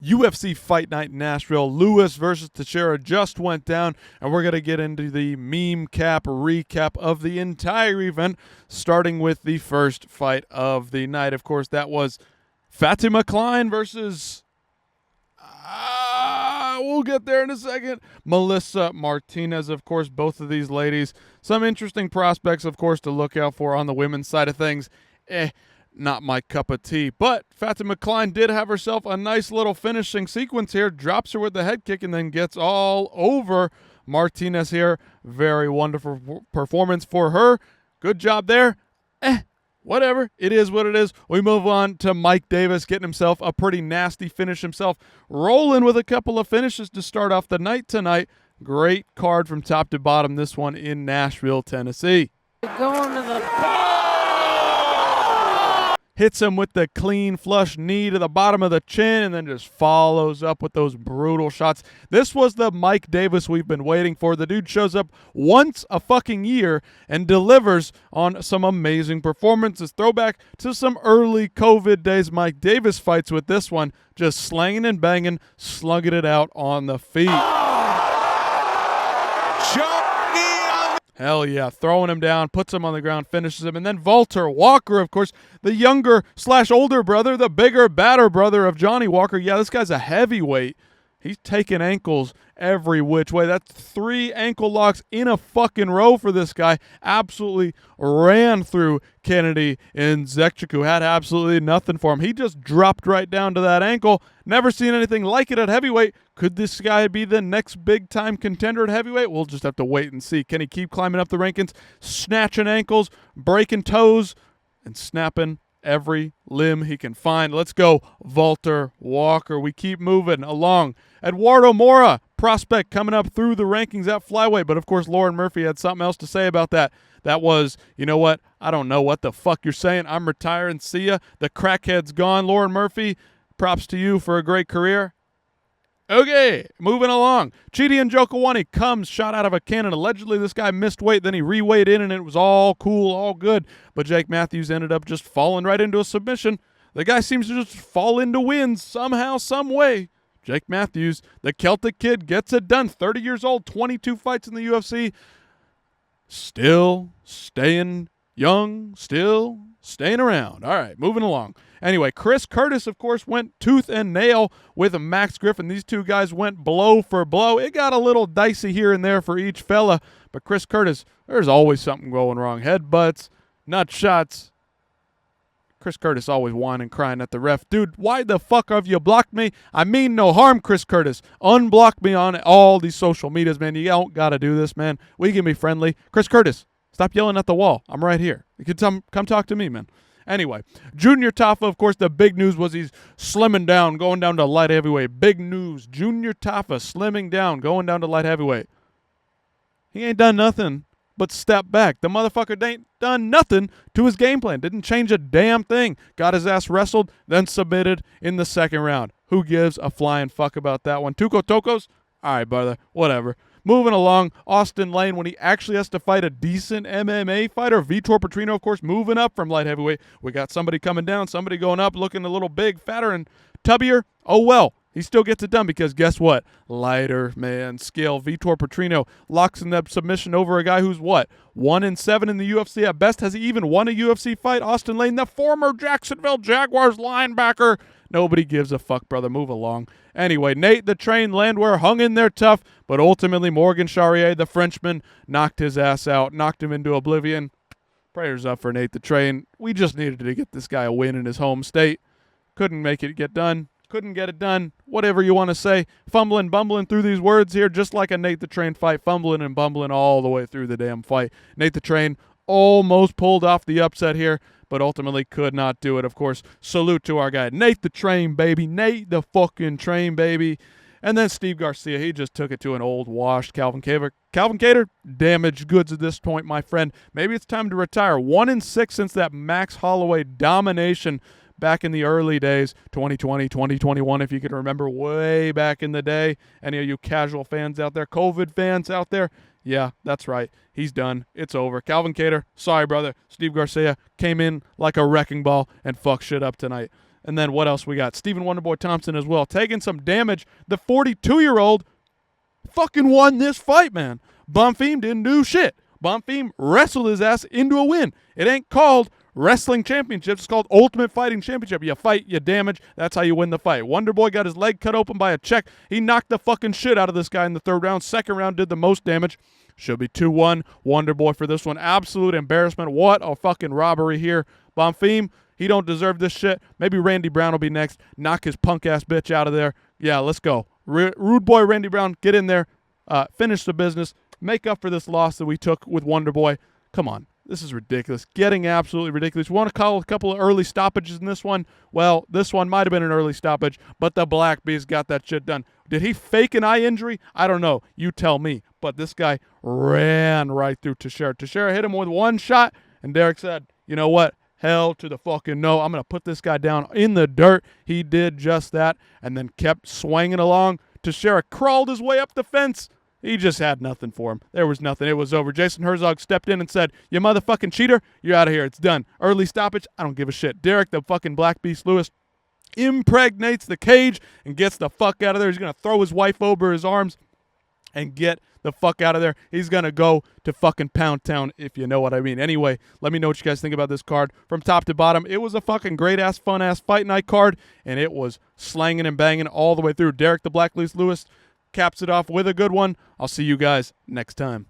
UFC Fight Night Nashville. Lewis versus Teixeira just went down, and we're going to get into the meme cap recap of the entire event, starting with the first fight of the night. Of course, that was Fatima Klein versus... we'll get there in a second. Melissa Martinez, of course, both of these ladies. Some interesting prospects, of course, to look out for on the women's side of things. Not my cup of tea. But Fatima Klein did have herself a nice little finishing sequence here. Drops her with the head kick and then gets all over Martinez here. Very wonderful performance for her. Good job there. Whatever. It is what it is. We move on to Mike Davis getting himself a pretty nasty finish himself. Rolling with a couple of finishes to start off the night tonight. Great card from top to bottom. This one in Nashville, Tennessee. Going to the... Hits him with the clean flush knee to the bottom of the chin and then just follows up with those brutal shots. This was the Mike Davis we've been waiting for. The dude shows up once a fucking year and delivers on some amazing performances. Throwback to some early COVID days Mike Davis fights with this one. Just slanging and banging, slugging it out on the feet. Hell yeah, throwing him down, puts him on the ground, finishes him. And then Walter Walker, of course, the younger/older brother, the bigger, badder brother of Johnny Walker. Yeah, this guy's a heavyweight. He's taking ankles every which way. That's 3 ankle locks in a fucking row for this guy. Absolutely ran through Kennedy in Zekchiku. Had absolutely nothing for him. He just dropped right down to that ankle. Never seen anything like it at heavyweight. Could this guy be the next big-time contender at heavyweight? We'll just have to wait and see. Can he keep climbing up the rankings, snatching ankles, breaking toes, and snapping every limb he can find? Let's go, Walter Walker. We keep moving along. Eduardo Mora, prospect coming up through the rankings at flyweight. But, of course, Lauren Murphy had something else to say about that. That was, you know what? I don't know what the fuck you're saying. I'm retiring. See ya. The crackhead's gone. Lauren Murphy, props to you for a great career. Okay, moving along. Chidi Njokuani comes shot out of a cannon. Allegedly, this guy missed weight. Then he re-weighed in, and it was all cool, all good. But Jake Matthews ended up just falling right into a submission. The guy seems to just fall into wins somehow, some way. Jake Matthews, the Celtic kid, gets it done. 30 years old, 22 fights in the UFC. Still staying young, still staying around. All right, moving along. Anyway, Chris Curtis, of course, went tooth and nail with Max Griffin. These two guys went blow for blow. It got a little dicey here and there for each fella, but Chris Curtis, there's always something going wrong. Headbutts, nut shots. Chris Curtis always whining, crying at the ref. Dude, why the fuck have you blocked me? I mean no harm, Chris Curtis. Unblock me on all these social medias, man. You don't got to do this, man. We can be friendly. Chris Curtis, stop yelling at the wall. I'm right here. You can come talk to me, man. Anyway, Junior Tafa, of course, the big news was he's slimming down, going down to light heavyweight. Big news. Junior Tafa slimming down, going down to light heavyweight. He ain't done nothing but step back. The motherfucker ain't done nothing to his game plan. Didn't change a damn thing. Got his ass wrestled, then submitted in the second round. Who gives a flying fuck about that one? Tuco Tocos? All right, brother. Whatever. Moving along, Austin Lane, when he actually has to fight a decent MMA fighter. Vitor Petrino, of course, moving up from light heavyweight. We got somebody coming down, somebody going up, looking a little big, fatter, and tubbier. Oh, well, he still gets it done because guess what? Lighter, man, scale. Vitor Petrino locks in that submission over a guy who's what? 1-7 in the UFC at best. Has he even won a UFC fight? Austin Lane, the former Jacksonville Jaguars linebacker. Nobody gives a fuck, brother. Move along. Anyway, Nate the Train Landwehr hung in there tough, but ultimately Morgan Charrier, the Frenchman, knocked his ass out, knocked him into oblivion. Prayers up for Nate the Train. We just needed to get this guy a win in his home state. Couldn't make it get done. Couldn't get it done. Whatever you want to say. Fumbling, bumbling through these words here, just like a Nate the Train fight. Fumbling and bumbling all the way through the damn fight. Nate the Train almost pulled off the upset here, but ultimately could not do it. Of course, salute to our guy, Nate the Train, baby. Nate the fucking Train, baby. And then Steve Garcia, he just took it to an old washed Calvin Kattar. Calvin Kattar, damaged goods at this point, my friend. Maybe it's time to retire. 1-6 since that Max Holloway domination back in the early days, 2020, 2021, if you can remember way back in the day. Any of you casual fans out there, COVID fans out there, yeah, that's right. He's done. It's over. Calvin Kattar, sorry, brother. Steve Garcia came in like a wrecking ball and fucked shit up tonight. And then what else we got? Stephen Wonderboy Thompson as well, taking some damage. The 42-year-old fucking won this fight, man. Bonfim didn't do shit. Bonfim wrestled his ass into a win. It ain't called Wrestling Championship. It's called Ultimate Fighting Championship. You fight, you damage. That's how you win the fight. Wonderboy got his leg cut open by a check. He knocked the fucking shit out of this guy in the third round. Second round did the most damage. Should be 2-1. Wonderboy for this one. Absolute embarrassment. What a fucking robbery here. Bonfim, he don't deserve this shit. Maybe Randy Brown will be next. Knock his punk-ass bitch out of there. Yeah, let's go. Rude boy Randy Brown, get in there. Finish the business. Make up for this loss that we took with Wonderboy. Come on. This is ridiculous. Getting absolutely ridiculous. You want to call a couple of early stoppages in this one? Well, this one might have been an early stoppage, but the Black Beast got that shit done. Did he fake an eye injury? I don't know. You tell me. But this guy ran right through Teixeira. Teixeira hit him with one shot, and Derrick said, you know what? Hell to the fucking no. I'm going to put this guy down in the dirt. He did just that and then kept swinging along. Teixeira crawled his way up the fence. He just had nothing for him. There was nothing. It was over. Jason Herzog stepped in and said, you motherfucking cheater, you're out of here. It's done. Early stoppage, I don't give a shit. Derrick, the fucking Black Beast Lewis, impregnates the cage and gets the fuck out of there. He's going to throw his wife over his arms and get the fuck out of there. He's going to go to fucking Pound Town, if you know what I mean. Anyway, let me know what you guys think about this card from top to bottom. It was a fucking great-ass, fun-ass fight night card, and it was slanging and banging all the way through. Derrick the Black Beast Lewis caps it off with a good one. I'll see you guys next time.